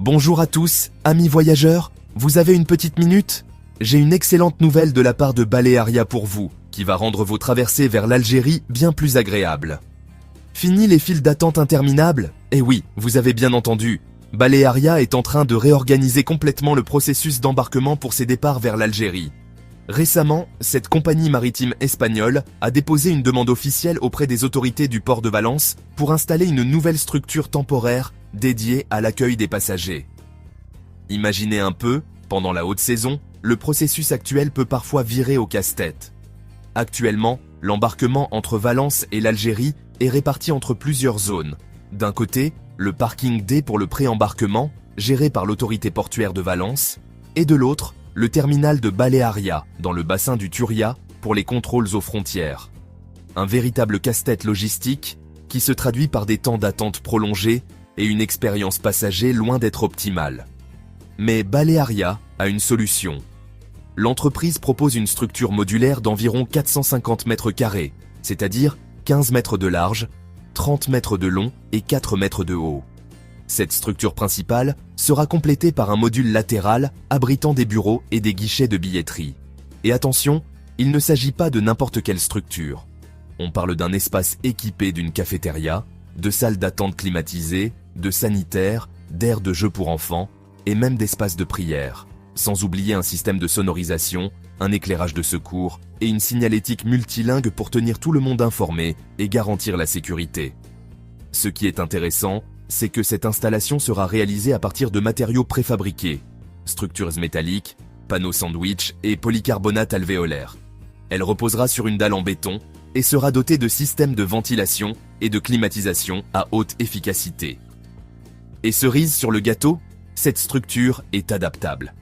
Bonjour à tous, amis voyageurs, vous avez une petite minute? J'ai une excellente nouvelle de la part de Balearia pour vous, qui va rendre vos traversées vers l'Algérie bien plus agréables. Fini les files d'attente interminables? Eh oui, vous avez bien entendu, Balearia est en train de réorganiser complètement le processus d'embarquement pour ses départs vers l'Algérie. Récemment, cette compagnie maritime espagnole a déposé une demande officielle auprès des autorités du port de Valence pour installer une nouvelle structure temporaire dédiée à l'accueil des passagers. Imaginez un peu, pendant la haute saison, le processus actuel peut parfois virer au casse-tête. Actuellement, l'embarquement entre Valence et l'Algérie est réparti entre plusieurs zones. D'un côté, le parking D pour le pré-embarquement, géré par l'autorité portuaire de Valence, et de l'autre, le terminal de Balearia, dans le bassin du Turia, pour les contrôles aux frontières. Un véritable casse-tête logistique qui se traduit par des temps d'attente prolongés et une expérience passager loin d'être optimale. Mais Balearia a une solution. L'entreprise propose une structure modulaire d'environ 450 mètres carrés, c'est-à-dire 15 mètres de large, 30 mètres de long et 4 mètres de haut. Cette structure principale sera complétée par un module latéral abritant des bureaux et des guichets de billetterie. Et attention, il ne s'agit pas de n'importe quelle structure. On parle d'un espace équipé d'une cafétéria, de salles d'attente climatisées, de sanitaires, d'aires de jeu pour enfants et même d'espaces de prière. Sans oublier un système de sonorisation, un éclairage de secours et une signalétique multilingue pour tenir tout le monde informé et garantir la sécurité. Ce qui est intéressant, c'est que cette installation sera réalisée à partir de matériaux préfabriqués, structures métalliques, panneaux sandwich et polycarbonate alvéolaire. Elle reposera sur une dalle en béton et sera dotée de systèmes de ventilation et de climatisation à haute efficacité. Et cerise sur le gâteau, cette structure est adaptable.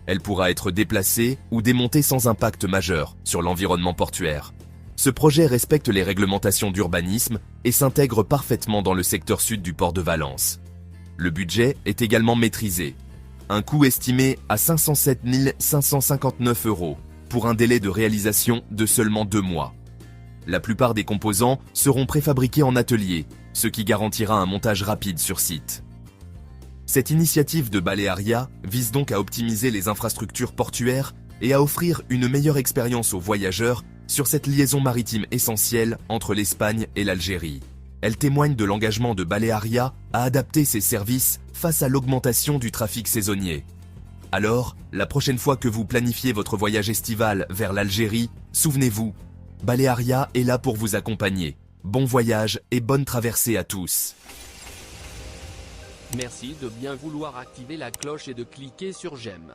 Elle pourra être déplacée ou démontée sans impact majeur sur l'environnement portuaire. Ce projet respecte les réglementations d'urbanisme et s'intègre parfaitement dans le secteur sud du port de Valence. Le budget est également maîtrisé. Un coût estimé à 507 559 € pour un délai de réalisation de seulement 2 mois. La plupart des composants seront préfabriqués en atelier, ce qui garantira un montage rapide sur site. Cette initiative de Balearia vise donc à optimiser les infrastructures portuaires et à offrir une meilleure expérience aux voyageurs sur cette liaison maritime essentielle entre l'Espagne et l'Algérie. Elle témoigne de l'engagement de Balearia à adapter ses services face à l'augmentation du trafic saisonnier. Alors, la prochaine fois que vous planifiez votre voyage estival vers l'Algérie, souvenez-vous, Balearia est là pour vous accompagner. Bon voyage et bonne traversée à tous. Merci de bien vouloir activer la cloche et de cliquer sur j'aime.